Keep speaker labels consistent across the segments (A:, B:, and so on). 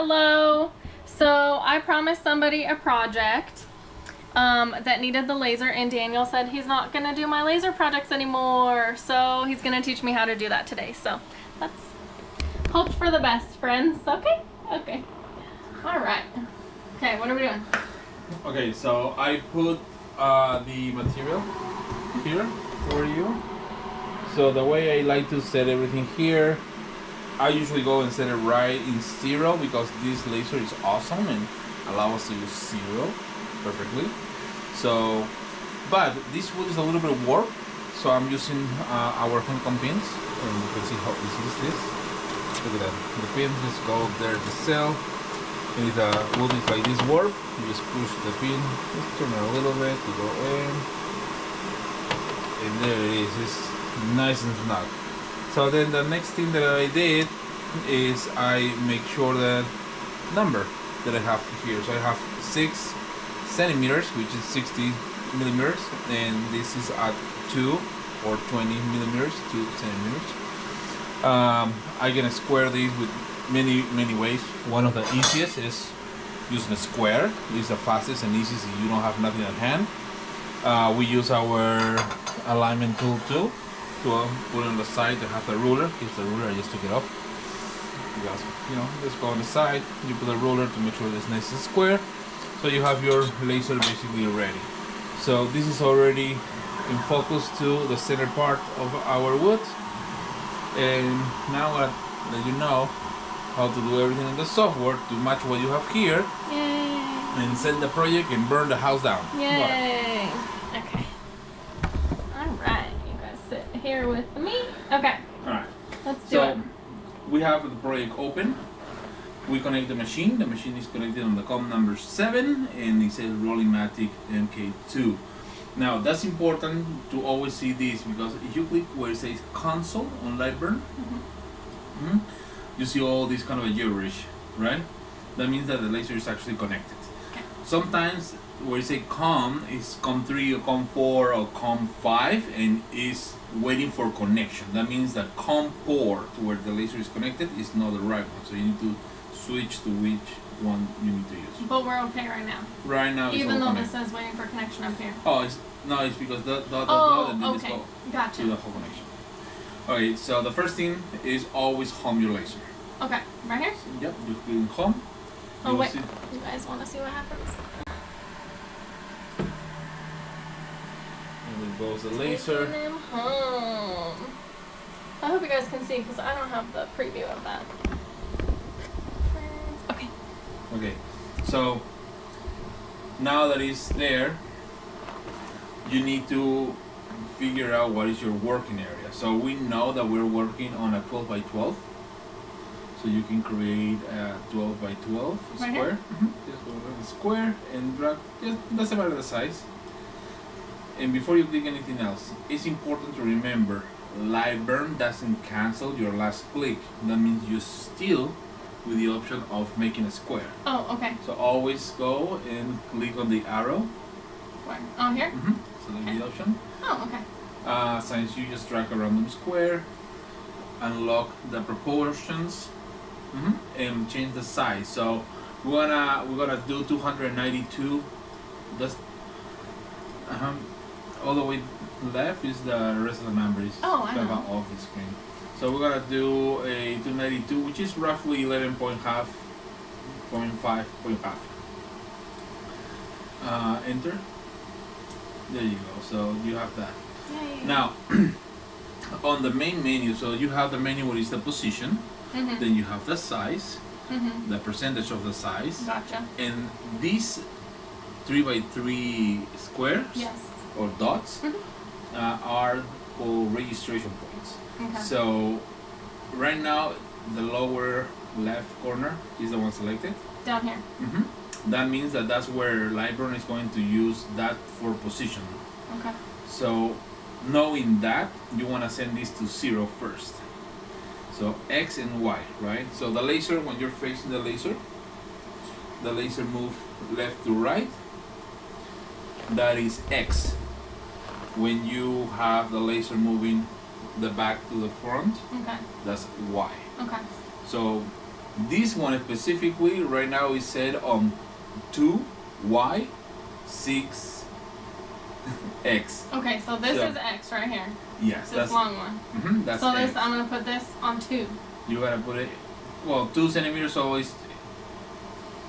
A: Hello. So I promised somebody a project that needed the laser, and Daniel said he's not gonna do my laser projects anymore. So he's gonna teach me how to do that today. So let's hope for the best, friends. Okay? Okay. All right. Okay, what are we doing?
B: Okay, so I put the material here for you. So the way I like to set everything here, I usually go and set it right in 0 because this laser is awesome and allows us to use 0 perfectly. So, but this wood is a little bit warped, so I'm using our honeycomb pins, and you can see how easy this is. Look at that, the pins just go up there to cell. And if the wood is like this warp, you just push the pin, just turn it a little bit to go in, and there it is, it's nice and snug. So then the next thing that I did is I make sure that number that I have here. So I have 6 centimeters, which is 60 millimeters, and this is at 2 or 20 millimeters, 2 centimeters. I'm gonna square these with many ways. One of the easiest is using a square. It's the fastest and easiest if you don't have nothing at hand. We use our alignment tool too to put on the side to have the ruler. Here's the ruler, I just took it off. You guys, just go on the side, you put the ruler to make sure it's nice and square. So you have your laser basically ready. So this is already in focus to the center part of our wood. And now I'll let you know how to do everything in the software to match what you have here.
A: Yay.
B: And send the project and burn the house down.
A: Yay. Okay. Alright, you guys sit here with me. Okay.
B: Alright.
A: Let's do it.
B: We have the project open. We connect the machine. The machine is connected on the COM number 7 and it says Rolymatic MK2. Now that's important to always see this because if you click where it says console on Lightburn, you see all this kind of a gibberish, right? That means that the laser is actually connected.
A: Okay.
B: Sometimes where you say COM is COM3 or COM4 or COM5 and is waiting for connection. That means that COM port where the laser is connected is not the right one. So you need to switch to which one you need to use.
A: But we're okay right now.
B: Right now,
A: even though
B: connected.
A: this says waiting for connection up here.
B: Oh, it's because the and then
A: okay.
B: it's go
A: Gotcha.
B: to the whole connection. Okay, so the first thing is always home your laser.
A: Okay, right here?
B: Yep, you click home.
A: Oh wait, you guys want to see what happens?
B: And then goes the laser.
A: Taking him home. I hope you guys can see because I don't have the preview of that. Okay.
B: Okay, so now that it's there, you need to figure out what is your working area. So we know that we're working on a 12 by 12. So you can create a 12 by 12
A: right
B: square. Just go to the square and drag. It doesn't matter the size. And before you click anything else, it's important to remember Lightburn doesn't cancel your last click. That means you still with the option of making a square.
A: Oh, okay.
B: So always go and click on the arrow.
A: Where? Oh, here?
B: Select the option.
A: Oh, okay.
B: Since you just drag a random square, unlock the proportions, and change the size. So we're gonna do 292. That's all the way left is the rest of the numbers.
A: Oh, I know.
B: Off the screen. So we're gonna do a 292, which is roughly 11.5. Enter. There you go. So you have that.
A: Yay.
B: Now, on the main menu, so you have the menu where is the position, then you have the size, the percentage of the size,
A: Gotcha.
B: and these 3 by 3 squares or dots are called registration points.
A: Okay.
B: So right now, the lower left corner is the one selected.
A: Down here.
B: That means that that's where Lightburn is going to use that for position.
A: Okay.
B: So knowing that, you want to send this to 0 first. So X and Y, right? So the laser, when you're facing the laser moves left to right. That is X. When you have the laser moving the back to the front, that's Y.
A: Okay.
B: So This one specifically right now is set on 2Y 6X.
A: Okay, so this is X right here.
B: Yes,
A: this
B: that's
A: long one.
B: That's
A: so
B: X.
A: this I'm gonna put this on 2.
B: You gotta put it, well, 2 centimeters. So it's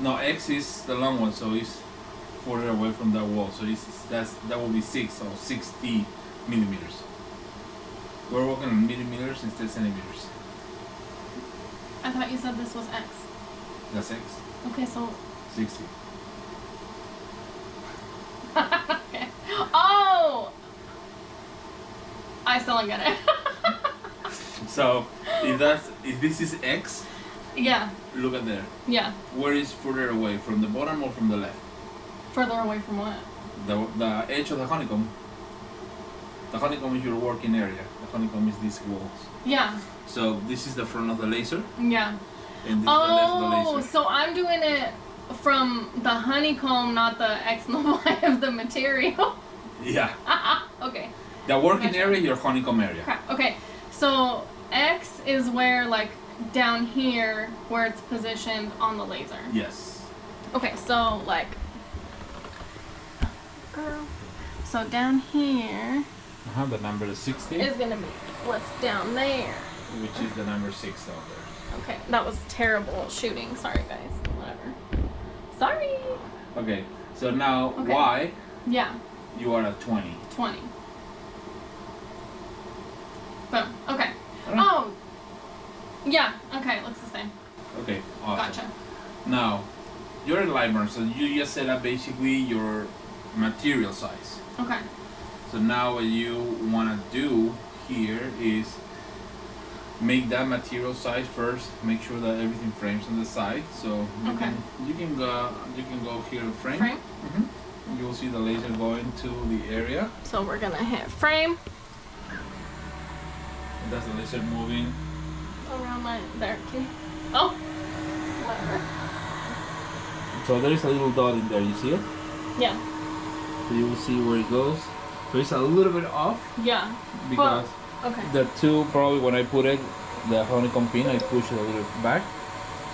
B: no, X is the long one, so it's further away from that wall. So that will be 6, so 60 millimeters. We're working on millimeters instead of centimeters.
A: I thought you said this was X.
B: That's X.
A: Okay, so
B: 60.
A: okay. Oh, I still don't get it.
B: So if this is X,
A: yeah.
B: look at there.
A: Yeah.
B: Where is further away, from the bottom or from the left?
A: Further away from what?
B: The edge of the honeycomb. The honeycomb is your working area. The honeycomb is these walls.
A: Yeah.
B: So this is the front of the laser.
A: Yeah.
B: And this is the left of the laser.
A: So I'm doing it from the honeycomb, not the X and the Y of the material.
B: Yeah.
A: Okay.
B: The working area is your honeycomb area.
A: Crap. Okay. So X is where, like, down here, where it's positioned on the laser.
B: Yes.
A: Okay, so, like, girl. So down here
B: The number is 60.
A: is gonna be what's down there.
B: Which is the number 6 down there.
A: Okay, that was terrible shooting. Sorry, guys. Whatever. Sorry.
B: Okay, so now
A: Okay.
B: Y,
A: Yeah,
B: you are at 20.
A: 20. Boom. Okay.
B: Alright.
A: Oh. Yeah. Okay. It looks the same.
B: Okay, awesome.
A: Gotcha.
B: Now, you're in Lightburn, so you just set up basically your material size.
A: Okay.
B: So now what you want to do here is make that material size first. Make sure that everything frames on the side. So you can go here and frame.
A: Frame.
B: You will see the laser going to the area.
A: So we're gonna hit frame
B: That's the laser moving.
A: around my there. Oh. Whatever.
B: So there is a little dot in there. You see it?
A: Yeah.
B: So you will see where it goes. So it's a little bit off
A: Yeah.
B: because
A: Okay.
B: the two, probably when I put it, the honeycomb pin, I push it a little back.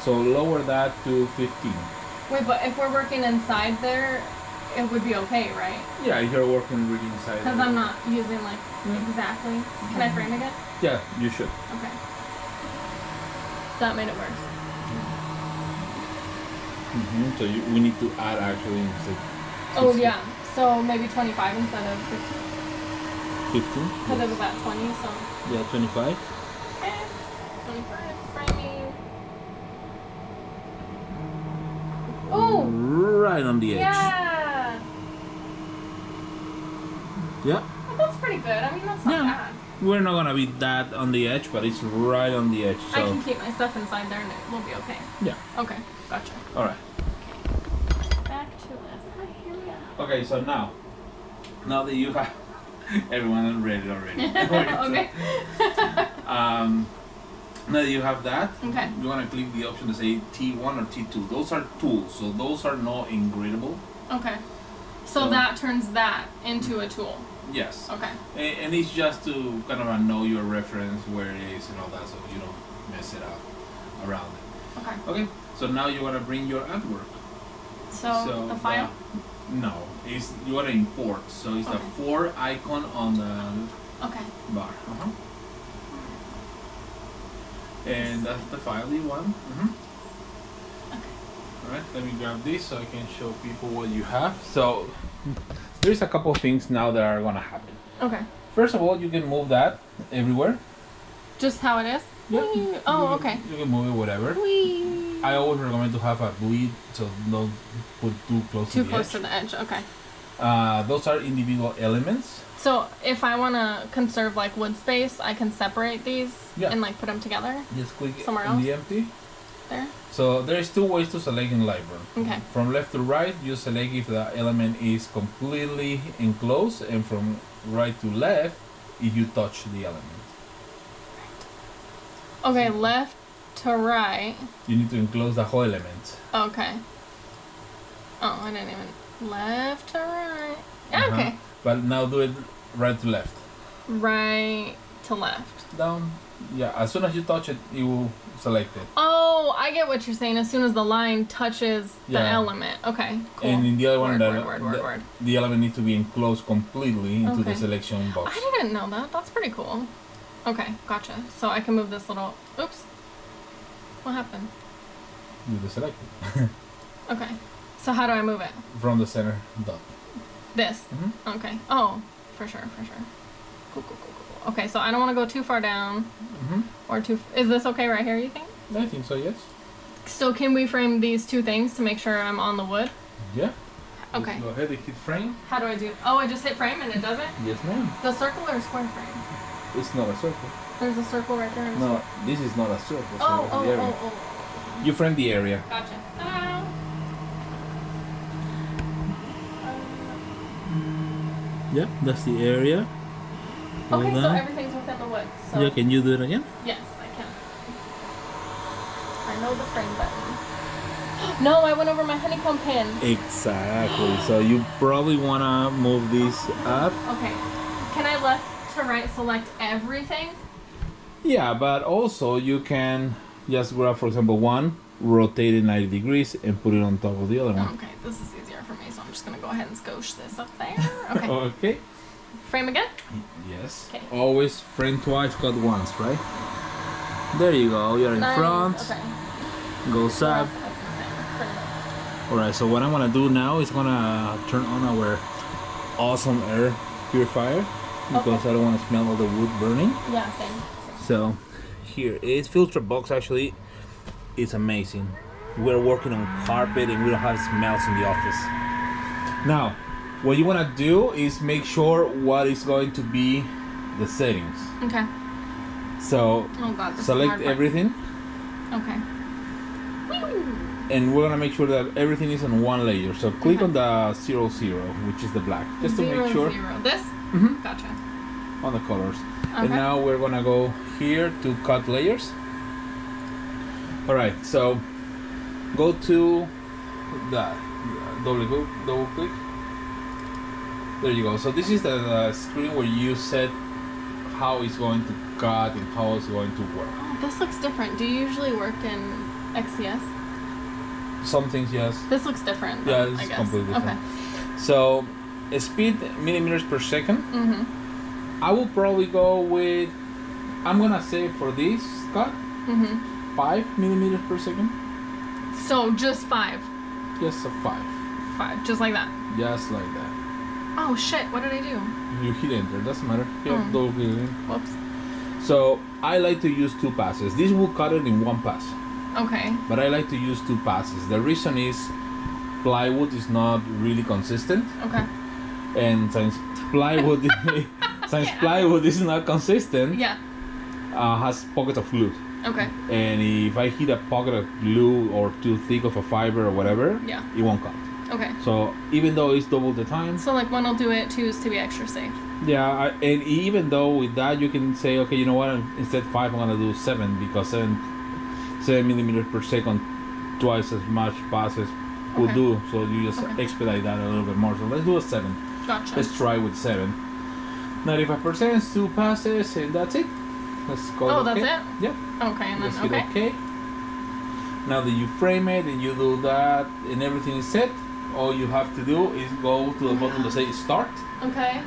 B: So lower that to 15.
A: Wait, but if we're working inside there, it would be okay, right?
B: Yeah, you're working really inside.
A: Because I'm not using like exactly. Can I frame again?
B: Yeah, you should.
A: Okay. That made it worse.
B: So we need to add actually instead.
A: Oh yeah. So maybe 25 instead of 15.
B: 15?
A: Because it was at 20, so.
B: Yeah, 25.
A: 25 framing. Oh!
B: Right on the edge.
A: Yeah!
B: Yeah.
A: Well, that's pretty good. I mean, that's not bad.
B: We're not gonna be that on the edge, but it's right on the edge. So
A: I can keep my stuff inside there and it will be okay.
B: yeah.
A: Okay, gotcha.
B: All right.
A: Back to this. Here we go.
B: Okay, so now that you have everyone ready already.
A: Okay.
B: Now that you have that,
A: Okay.
B: you want to click the option to say T1 or T2. Those are tools, so those are not engravable.
A: Okay. So that turns that into a tool.
B: Yes.
A: Okay.
B: And it's just to kind of know your reference, where it is and all that, so you don't mess it up around it.
A: Okay.
B: Okay, so now you want to bring your artwork.
A: So the file?
B: No, it's you want to import. So it's the 4 icon on the
A: Okay.
B: bar. And that's the file you want.
A: Okay.
B: Alright, let me grab this so I can show people what you have. So there's a couple of things now that are gonna happen.
A: Okay.
B: First of all, you can move that everywhere.
A: Just how it is?
B: Yeah.
A: Oh, okay.
B: You can move it whatever.
A: Whee.
B: I always recommend to have a bleed, so don't put too close to the edge.
A: Too close to the edge, okay.
B: Those are individual elements.
A: So if I want to conserve like wood space, I can separate these and like put them together
B: Just click
A: somewhere
B: in
A: else.
B: the empty.
A: There.
B: So there's 2 ways to select in Lightburn.
A: Okay.
B: From left to right, you select if the element is completely enclosed, and from right to left, if you touch the element.
A: Okay, left to right.
B: You need to enclose the whole element.
A: Okay. Oh, I didn't even. Left to right. Okay.
B: But now do it right to left.
A: Right to left?
B: Down. Yeah, as soon as you touch it, you will select it.
A: Oh, I get what you're saying. As soon as the line touches the
B: Yeah.
A: element. Okay, cool.
B: And in the other one,
A: word.
B: the element needs to be enclosed completely into the
A: Okay.
B: selection box.
A: I didn't know that. That's pretty cool. Okay, gotcha. So I can move this little... Oops. What happened?
B: You deselect it.
A: Okay. So how do I move it?
B: From the center dot.
A: This?
B: Mhm.
A: Okay. Oh, for sure. Cool. Okay, so I don't want to go too far down. Or too... Is this okay right here, you think?
B: I think so, yes.
A: So can we frame these two things to make sure I'm on the wood?
B: Yeah.
A: Okay.
B: Just go ahead and hit frame.
A: How do I do... Oh, I just hit frame and it does it?
B: Yes, ma'am.
A: The circle or square frame?
B: It's not a circle.
A: There's a circle right there.
B: No, this is not a circle. So
A: Oh.
B: the area. You frame the area.
A: Gotcha.
B: Yep, that's the area.
A: Okay, so everything's within the wood. So
B: Yeah, can you do it again?
A: yes, I can. I know the frame button. No, I went over my honeycomb pin.
B: Exactly. So you probably want to move this up.
A: Okay. Can I left to right select everything?
B: Yeah, but also you can just grab, for example, one, rotate it 90 degrees, and put it on top of the other one.
A: Okay, this is easier for me, so I'm just gonna go ahead and scosh this up there. Okay.
B: Okay.
A: Frame again?
B: Yes.
A: Okay.
B: Always frame twice, cut once, right? There you go. You're in front.
A: Okay.
B: Goes up. Alright, so what I'm gonna do now is gonna turn on our awesome air purifier because I don't want to smell all the wood burning.
A: Yeah, same.
B: So here is filter box. Actually, it's amazing. We're working on carpet and we don't have smells in the office. Now, what you want to do is make sure what is going to be the settings.
A: Okay.
B: So
A: Oh god, this is
B: select
A: hard part.
B: everything.
A: Okay.
B: And we're gonna make sure that everything is on one layer. So click on the 0, 0, which is the black, just to make sure
A: 0. This?
B: Mhm.
A: Gotcha.
B: on the colors. And
A: Okay.
B: now we're gonna go here to cut layers. All right, so go to that, double click. There you go. So this is the screen where you set how it's going to cut and how it's going to work.
A: Oh, this looks different. Do you usually work in XCS?
B: Some things, yes.
A: This looks different.
B: Yeah,
A: then,
B: this
A: I
B: is
A: guess.
B: completely different.
A: Okay.
B: So speed millimeters per second. I will probably go with, I'm gonna say for this cut, 5 millimeters per second.
A: So just 5.
B: Just a 5.
A: 5. Just like that.
B: Just like that.
A: Oh shit, what did I do?
B: You hit enter, doesn't matter. You have double click again.
A: Whoops.
B: So I like to use 2 passes. This will cut it in 1 pass.
A: Okay.
B: But I like to use 2 passes. The reason is plywood is not really consistent.
A: Okay.
B: And since plywood plywood is not consistent,
A: Yeah.
B: has pockets of glue.
A: Okay.
B: And if I hit a pocket of glue or too thick of a fiber or whatever,
A: Yeah.
B: it won't cut.
A: Okay.
B: So even though it's double the time,
A: So like one will do it, 2 is to be extra safe.
B: yeah, and even though with that you can say, okay, you know what, instead 5 I'm gonna do 7 because 7 millimeters per second, twice as much passes will
A: Okay.
B: do. So you just
A: Okay.
B: expedite that a little bit more. So let's do a 7.
A: Gotcha.
B: Let's try with 7. 95%, 2 passes, and that's it. Let's go.
A: Oh, that's it?
B: Yep.
A: Okay, and then
B: Just hit
A: okay.
B: OK. Now that you frame it and you do that and everything is set, all you have to do is go to the bottom to say start.
A: Okay.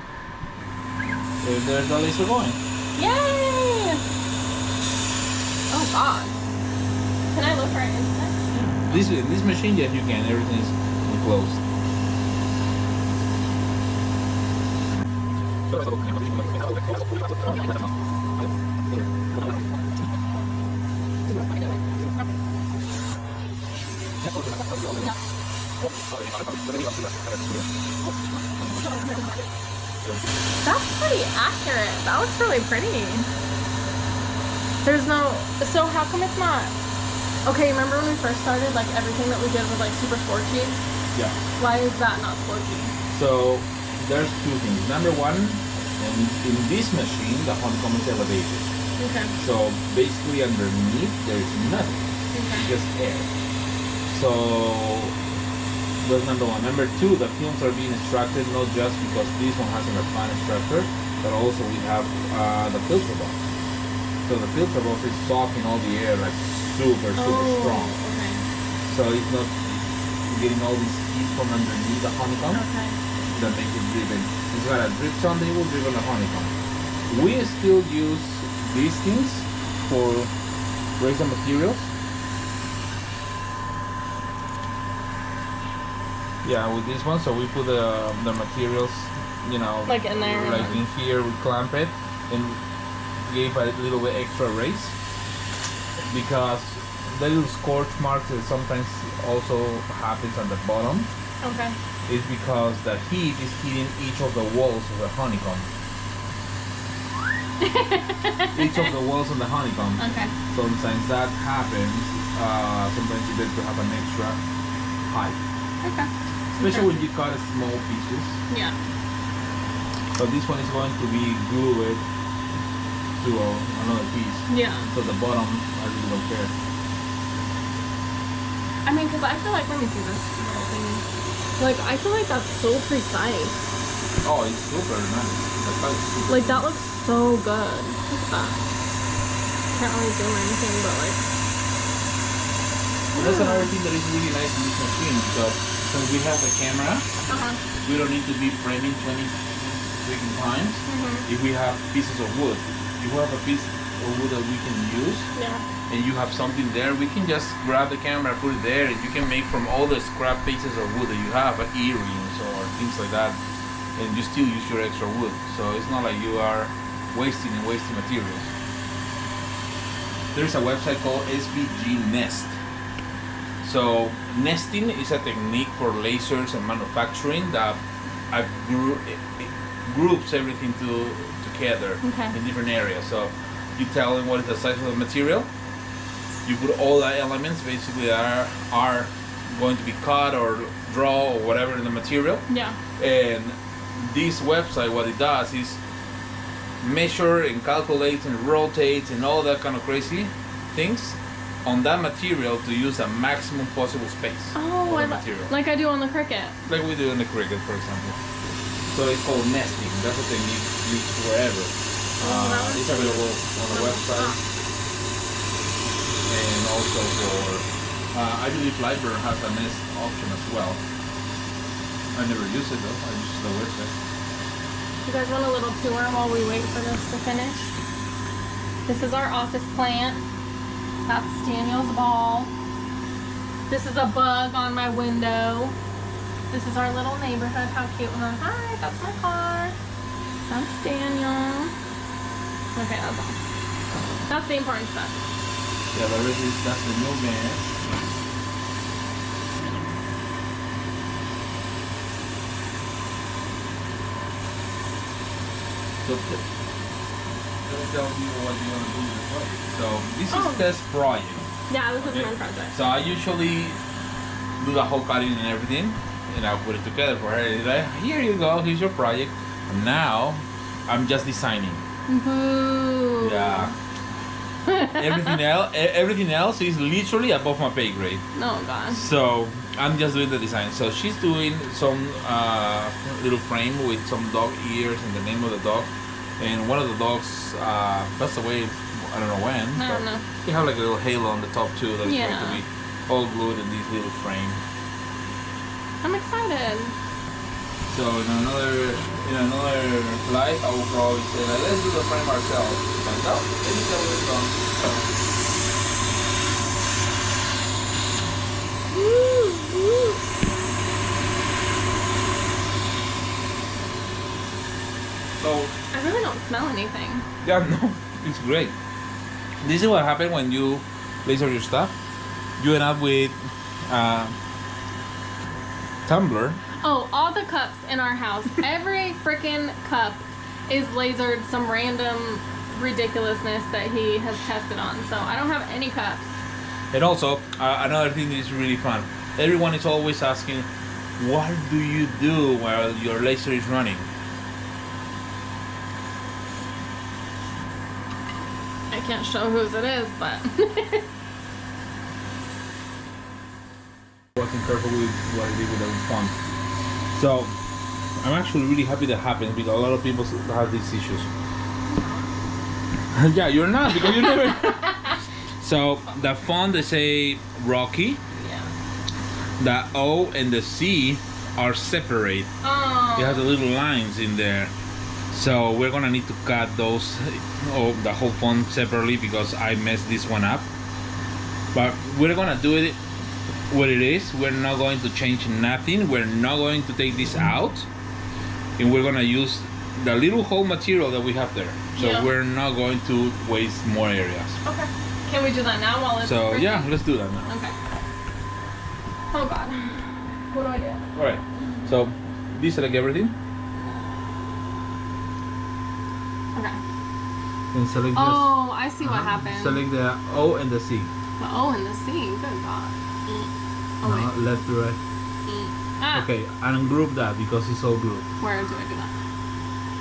B: And there's the laser going.
A: Yay! Oh god. Can I look right into that?
B: This machine, yes, you can. Everything is enclosed.
A: That's pretty accurate. That looks really pretty. There's no... So how come it's not... Okay, remember when we first started, like everything that we did was like super scorchy?
B: Yeah.
A: Why is that not scorchy?
B: So there's 2 things. Number 1, in this machine, the honeycomb is elevated.
A: Okay.
B: So basically underneath there is nothing,
A: Okay.
B: just air. So that's number 1. Number 2, the films are being extracted not just because this one has an advanced extractor, but also we have the filter box. So the filter box is sucking all the air like super strong.
A: Okay.
B: So it's not getting all this heat from underneath the honeycomb.
A: Okay.
B: That makes it driven. It's got a drip sound, it will drip on the honeycomb. We still use these things for resin materials. Yeah, with this one, so we put the materials, you know,
A: like in there,
B: like in here, we clamp it and give a little bit extra raise because the little scorch marks that sometimes also happens at the bottom.
A: Okay.
B: Is because the heat is hitting each of the walls of the honeycomb. Each of the walls of the honeycomb.
A: Okay.
B: Sometimes that happens. Sometimes it's better to have an extra height.
A: Okay.
B: Especially when you cut small pieces.
A: Yeah.
B: So this one is going to be glued to another piece.
A: Yeah.
B: So the bottom, I really don't care.
A: I mean, because I feel like, let me see this little thing. Like, I feel like that's so precise.
B: Oh, it's super nice. Super
A: like, that looks so good. Look at that. Can't really zoom or anything, but like.
B: That's another thing that is really nice in this machine because since we have the camera, we don't need to be framing 20 freaking times. If we have pieces of wood, if we have a piece of wood that we can use, and you have something there, we can just grab the camera, put it there, and you can make from all the scrap pieces of wood that you have, earrings or things like that, and you still use your extra wood. So it's not like you are wasting materials. There's a website called SVG Nest. So nesting is a technique for lasers and manufacturing that groups everything together in different areas. So you tell them what is the size of the material. You put all the elements basically that are going to be cut or draw or whatever in the material.
A: Yeah.
B: And this website, what it does is measure and calculate and rotate and all that kind of crazy things on that material to use a maximum possible space of the material.
A: Like I do on the Cricut.
B: Like we do on the Cricut, for example. So it's called nesting. That's a technique used forever. It's available on the website. And also for, I believe Lightburn has a nest option as well. I never use it though, I use the website.
A: You guys want a little tour while we wait for this to finish? This is our office plant. That's Daniel's ball. This is a bug on my window. This is our little neighborhood. How cute. Hi, that's my car. That's Daniel. Okay, that's all. That's the important stuff.
B: Yeah, that's the new man. So tell people what you want to do with the project. So this is test project.
A: Yeah, this is my project.
B: So I usually do the whole cutting and everything, and I'll put it together for her. And like, here you go, here's your project. And now I'm just designing.
A: Boo.
B: Yeah. Everything else is literally above my pay grade.
A: Oh god.
B: So I'm just doing the design. So she's doing some little frame with some dog ears and the name of the dog. And one of the dogs passed away, I don't know when.
A: I don't know.
B: You have like a little halo on the top too that is going to be all glued in this little frame.
A: I'm excited.
B: So in another life, I will probably say, like, let's do the frame ourselves. But no, let me tell you it's done. So
A: I really don't smell anything.
B: yeah, no, it's great. This is what happens when you laser your stuff. You end up with tumbler.
A: Oh, all the cups in our house, every freaking cup is lasered some random ridiculousness that he has tested on. So I don't have any cups.
B: And also, another thing that is really fun. Everyone is always asking, what do you do while your laser is running?
A: I can't show whose it is, but...
B: Wasn't careful with what I did with the font. So I'm actually really happy that happened because a lot of people have these issues. Yeah, you're not because you never. So the font they say Rocky.
A: Yeah.
B: The O and the C are separate.
A: Oh.
B: It has the little lines in there. So we're gonna need to cut those, the whole font separately because I messed this one up. But we're gonna do it what it is. We're not going to change nothing. We're not going to take this out. And we're gonna use the little whole material that we have there. So
A: Yeah.
B: we're not going to waste more areas.
A: Okay. Can we do that now while it's
B: So
A: printing?
B: yeah, let's do that now.
A: Okay. Oh God. What do I do?
B: Alright. So deselect everything.
A: Okay.
B: And select
A: Oh, I see what happened.
B: Select the O and the C.
A: The O and the C. Good God. Oh
B: No,
A: wait.
B: left to right.
A: Ah.
B: Okay, ungroup that because it's all grouped.
A: Where do I do that?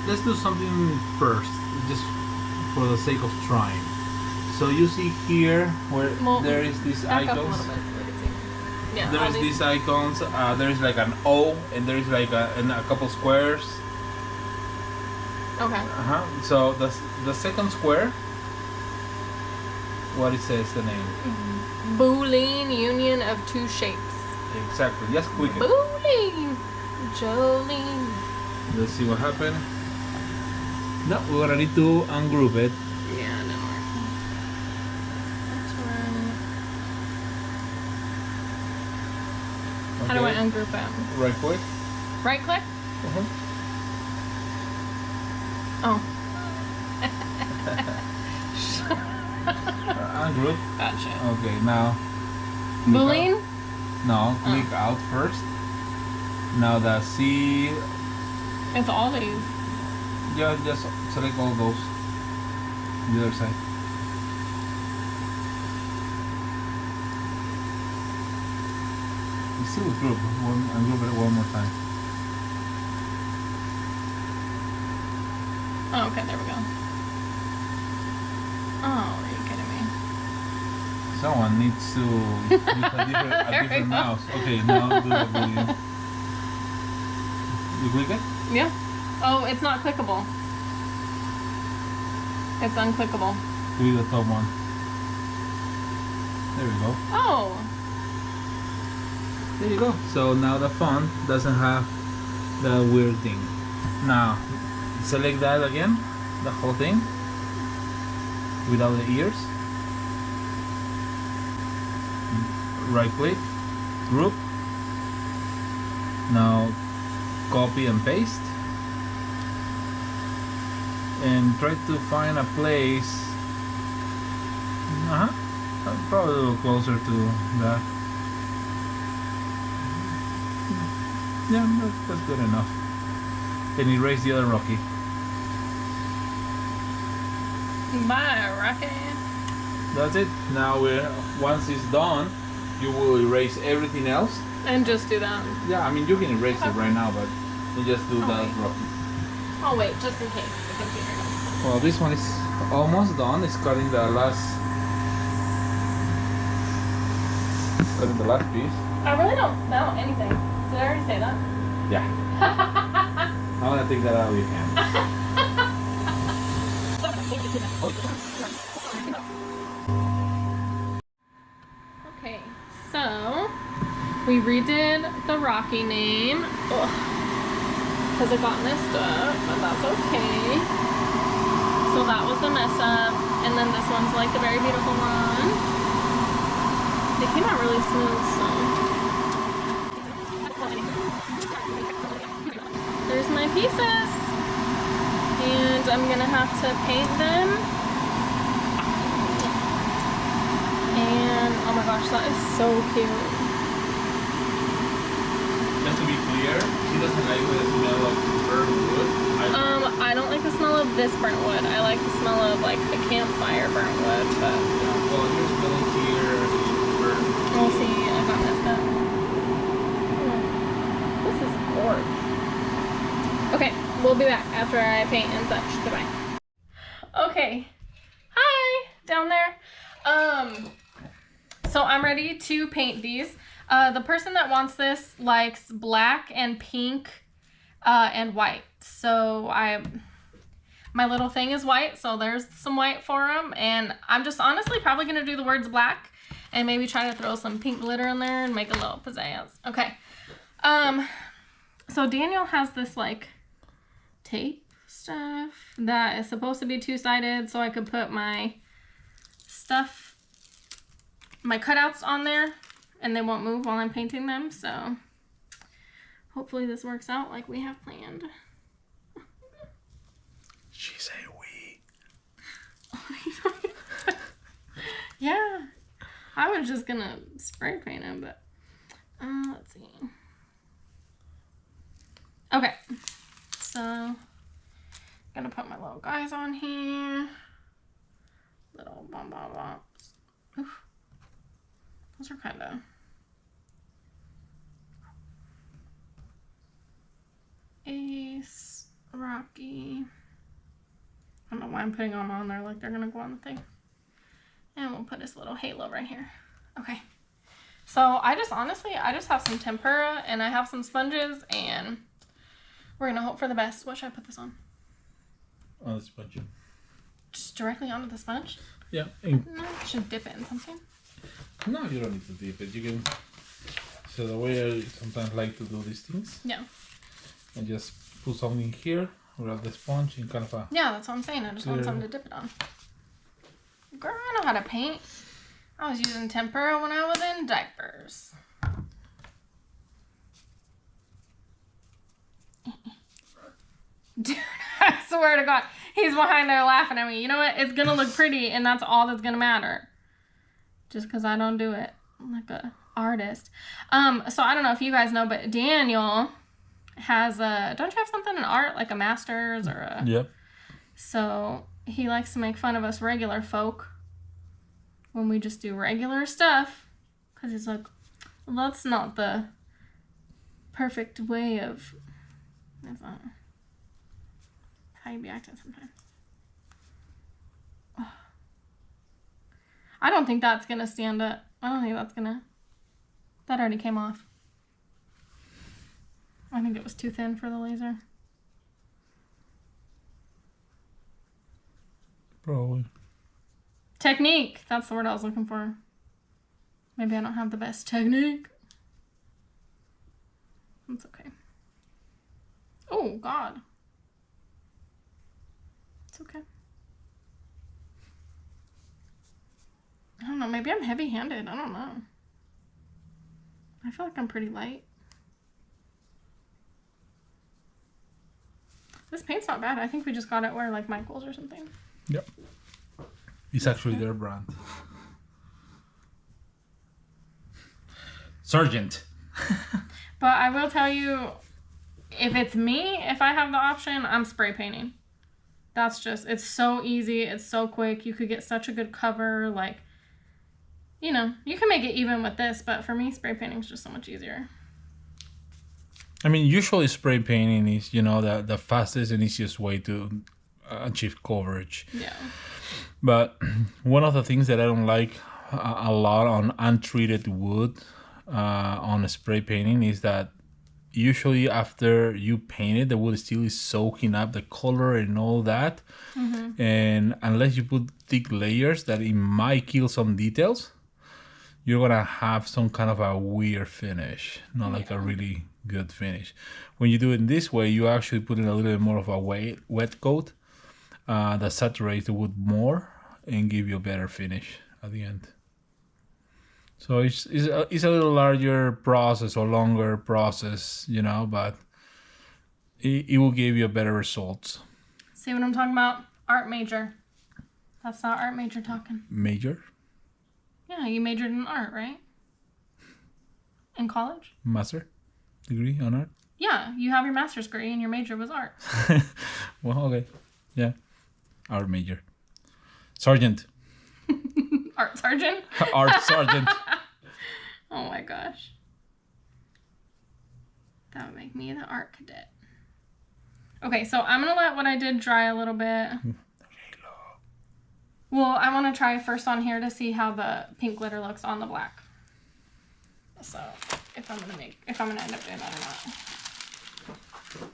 B: Let's do something first, just for the sake of trying. So you see here where there is these
A: Back up a
B: icons.
A: little bit so we can see. Yeah.
B: There
A: all
B: is these icons. There is like an O and there is like a couple squares.
A: Okay.
B: So the second square, what it says the name?
A: Boolean union of two shapes.
B: Exactly. Just click it.
A: Boolean. Jolene.
B: Let's see what happened. No, we're gonna need to ungroup it.
A: Yeah, no. That's right. How do I ungroup it?
B: Right click.
A: Right click? Oh.
B: Ungroup.
A: Gotcha.
B: Okay, now.
A: Boolean?
B: No, click out first. Now the C.
A: It's all these.
B: Yeah, just select all those. The other side. It's still a group. Ungroup it one more time.
A: Oh, okay, there we go. Oh, are you kidding me?
B: Someone needs to use a different mouse. Okay, now do the volume. You click it?
A: Yeah. Oh, it's not clickable. It's unclickable.
B: Click the top one. There we go.
A: Oh.
B: There you go. So now the font doesn't have the weird thing. Now, select that again, the whole thing, without the ears. Right click, group. Now, copy and paste. And try to find a place. Probably a little closer to that. Yeah, that's good enough. And erase the other Rocky.
A: Bye, Rocky.
B: That's it. Now, once it's done, you will erase everything else.
A: And just do that.
B: Yeah, I mean you can erase it right now, but you just do that
A: wait.
B: Rocky.
A: Oh wait, just in case the computer does.
B: Well, this one is almost done. It's cutting the last. Cutting the last piece.
A: I really don't smell anything. Did I already say that?
B: Yeah. I'm gonna take that out of your hand.
A: Okay, so we redid the Rocky name because it got messed up, but that's okay. So that was the mess up, and then this one's like the very beautiful one. They came out really smooth, so. There's my pieces, and I'm gonna have to paint them. And oh my gosh, that is so cute.
B: Just to be clear, she doesn't like the smell of burnt wood.
A: I don't like the smell of this burnt wood. I like the smell of like a campfire burnt wood, but
B: Well, you're smelling here burnt.
A: we'll see. I got messed up. This is gorgeous. Okay, we'll be back after I paint and such. Goodbye. Okay. Hi, down there. So I'm ready to paint these. The person that wants this likes black and pink and white. So my little thing is white, so there's some white for him. And I'm just honestly probably gonna do the words black and maybe try to throw some pink glitter in there and make a little pizzazz. Okay. So Daniel has this like tape stuff that is supposed to be two-sided, so I could put my stuff, my cutouts on there, and they won't move while I'm painting them. So hopefully this works out like we have planned.
B: She said we.
A: Yeah, I was just gonna spray paint it, but let's see. Okay, so gonna put my little guys on here. Little bumps. Oof. Those are kind of Ace, Rocky. I don't know why I'm putting them on there like they're gonna go on the thing. And we'll put this little halo right here. Okay. So I just have some tempera and I have some sponges and we're gonna hope for the best. What should I put this on?
B: On the sponge.
A: Just directly onto the sponge?
B: Yeah.
A: No, I should dip it in something.
B: No, you don't need to dip it. You can. So the way I sometimes like to do these things.
A: Yeah.
B: And just put something here, grab the sponge, and kind of a.
A: Yeah, that's what I'm saying. I just want something to dip it on. Girl, I know how to paint. I was using tempera when I was in diapers. Dude, I swear to God, he's behind there laughing at me. You know what? It's gonna look pretty, and that's all that's gonna matter. Just because I don't do it like a artist. So I don't know if you guys know, but Daniel has don't you have something in art, like a master's or a...
B: Yep.
A: So he likes to make fun of us regular folk when we just do regular stuff. Because he's like, well, that's not the perfect way of... That's not how you be acting sometimes. Oh. I don't think that's going to stand up. I don't think that's going to... That already came off. I think it was too thin for the laser.
B: Probably.
A: Technique. That's the word I was looking for. Maybe I don't have the best technique. That's okay. Oh, God. It's okay. I don't know. Maybe I'm heavy-handed. I don't know. I feel like I'm pretty light. This paint's not bad. I think we just got it where like Michael's or something.
B: Yep. It's actually their brand. Sargent.
A: But I will tell you, if it's me, if I have the option, I'm spray painting. That's just, it's so easy. It's so quick. You could get such a good cover. Like, you know, you can make it even with this, but for me, spray painting is just so much easier.
B: I mean, usually spray painting is, you know, the fastest and easiest way to achieve coverage.
A: Yeah.
B: But one of the things that I don't like a lot on untreated wood on spray painting is that usually after you paint it, the wood still is soaking up the color and all that. Mm-hmm. And unless you put thick layers that it might kill some details, you're going to have some kind of a weird finish, not like a really good finish. When you do it this way, you actually put in a little bit more of a wet coat that saturates the wood more and give you a better finish at the end. So it's a little larger process or longer process, you know, but it will give you a better results.
A: See what I'm talking about? Art major. That's not art major talking.
B: Major?
A: Yeah, you majored in art, right? In college?
B: Master degree on art?
A: Yeah, you have your master's degree and your major was art.
B: Well, okay. Yeah. Art major. Sergeant.
A: Art sergeant?
B: Art sergeant.
A: Oh my gosh. That would make me the art cadet. Okay, so I'm going to let what I did dry a little bit. Well, I want to try first on here to see how the pink glitter looks on the black. So, if I'm gonna end up doing that or not.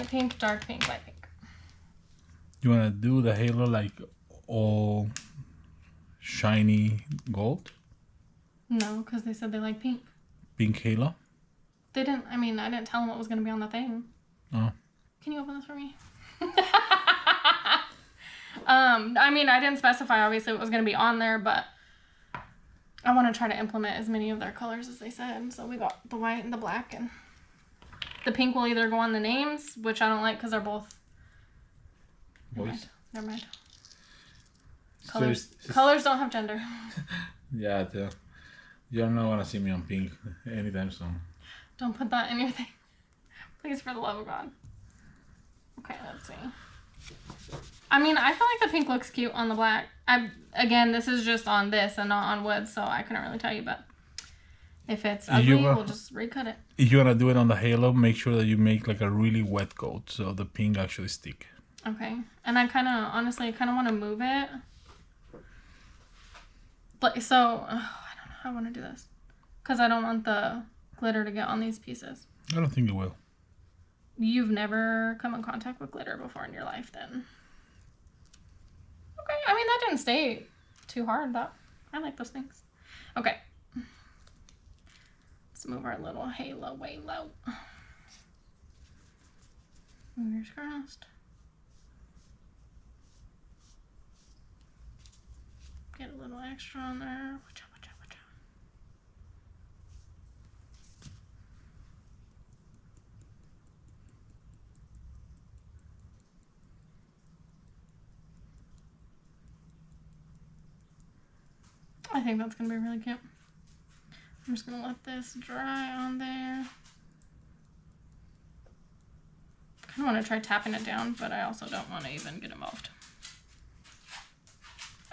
A: light pink, dark pink, light pink.
B: You want to do the halo like all shiny gold?
A: No, because they said they like pink.
B: Pink halo?
A: They didn't, I mean, I didn't tell them what was going to be on the thing.
B: Oh.
A: Can you open this for me? I mean, I didn't specify, obviously, what was going to be on there, but I want to try to implement as many of their colors as they said. So we got the white and the black, and the pink will either go on the names, which I don't like because they're both
B: Boys.
A: Never mind. Colors don't have gender.
B: Yeah, you're not gonna see me on pink anytime soon.
A: Don't put that in your thing. Please, for the love of God. Okay, let's see. I mean, I feel like the pink looks cute on the black. Again, this is just on this and not on wood, so I couldn't really tell you, but if it's ugly, we'll just recut it.
B: If you're gonna do it on the halo, make sure that you make like a really wet coat so the pink actually stick.
A: Okay, and I honestly want to move it. But so, I don't know how I want to do this. Because I don't want the glitter to get on these pieces.
B: I don't think it will.
A: You've never come in contact with glitter before in your life then. Okay, I mean, that didn't stay too hard. I like those things. Okay. Let's move our little halo way low. Fingers crossed. Get a little extra on there. Watch out, watch out, watch out. I think that's going to be really cute. I'm just going to let this dry on there. I kind of want to try tapping it down, but I also don't want to even get involved.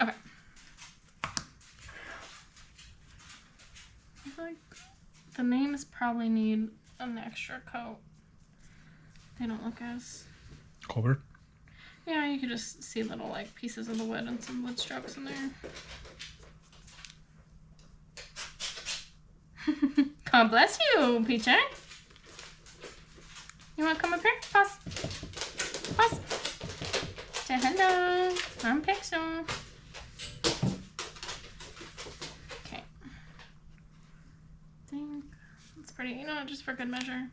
A: Okay. I feel like the names probably need an extra coat. They don't look as
B: covered.
A: Yeah, you could just see little like pieces of the wood and some wood strokes in there. God bless you, Peacher. You want to come up here? Pause. Pause. Say hello. I'm Pixel. Okay. I think that's pretty, you know, just for good measure.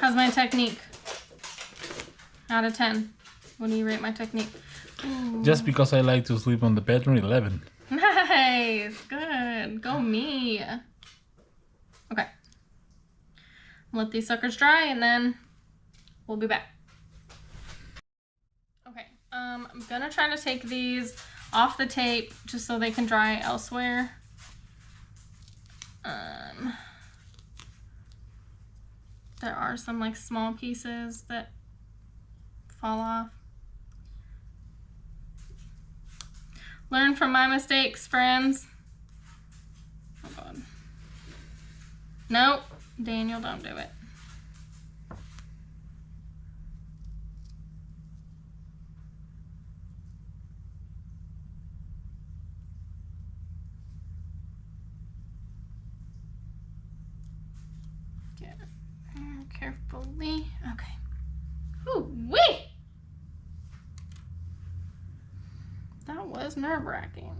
A: How's my technique? Out of 10. What do you rate my technique? Ooh.
B: Just because I like to sleep on the bedroom, 11.
A: Nice. Good. Go me. Okay. Let these suckers dry and then we'll be back. Okay. I'm gonna try to take these off the tape just so they can dry elsewhere. There are some like small pieces that fall off. Learn from my mistakes, friends. Oh God. Nope. Daniel, don't do it. Get it carefully. Okay. Ooh, wee! That was nerve-wracking.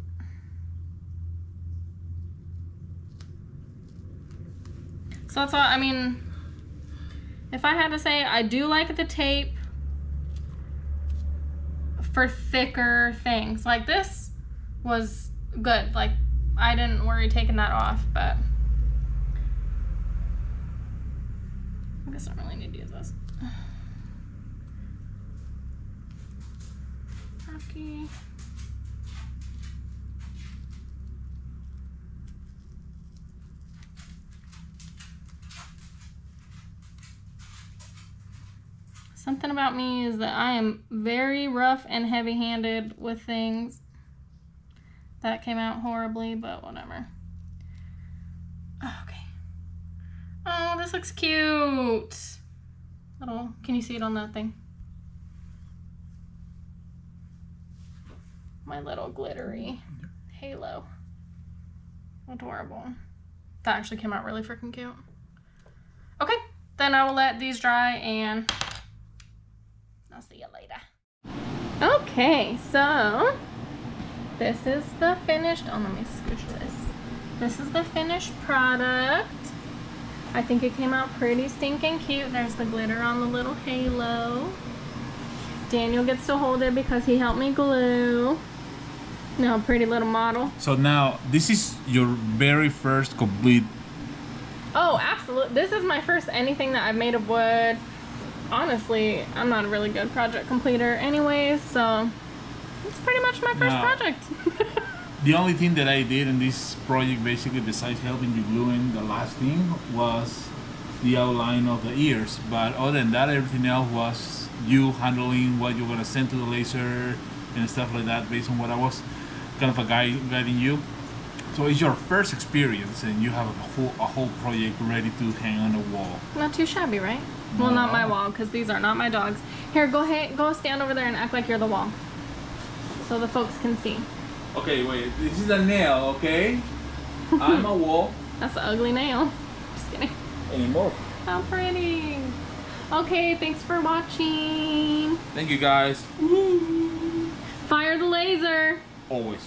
A: So that's all, I mean, if I had to say, I do like the tape for thicker things. Like this was good. Like I didn't worry taking that off, but I guess I don't really need to use this. Okay. Something about me is that I am very rough and heavy-handed with things. That came out horribly, but whatever. Okay. Oh, this looks cute. Little, can you see it on that thing? My little glittery halo. Adorable. That actually came out really freaking cute. Okay, then I will let these dry and I'll see you later. Okay, so this is the finished, oh, let me scooch this. This is the finished product. I think it came out pretty stinking cute. There's the glitter on the little halo. Daniel gets to hold it because he helped me glue. No, pretty little model.
B: So now, this is your very first complete.
A: Oh, absolutely. This is my first anything that I've made of wood. Honestly, I'm not a really good project completer anyways, so it's pretty much my first project.
B: The only thing that I did in this project, basically, besides helping you gluing the last thing, was the outline of the ears. But other than that, everything else was you handling what you're gonna send to the laser and stuff like that, based on what I was kind of a guiding you. So it's your first experience, and you have a whole project ready to hang on the wall.
A: Not too shabby, right? No. Well, not my wall, because these are not my dogs. Here, go ahead, go stand over there and act like you're the wall, so the folks can see.
B: Okay, wait. This is a nail, okay? I'm a wall.
A: That's an ugly nail. Just kidding.
B: Anymore.
A: How pretty. Okay, thanks for watching.
B: Thank you, guys.
A: Fire the laser.
B: Always.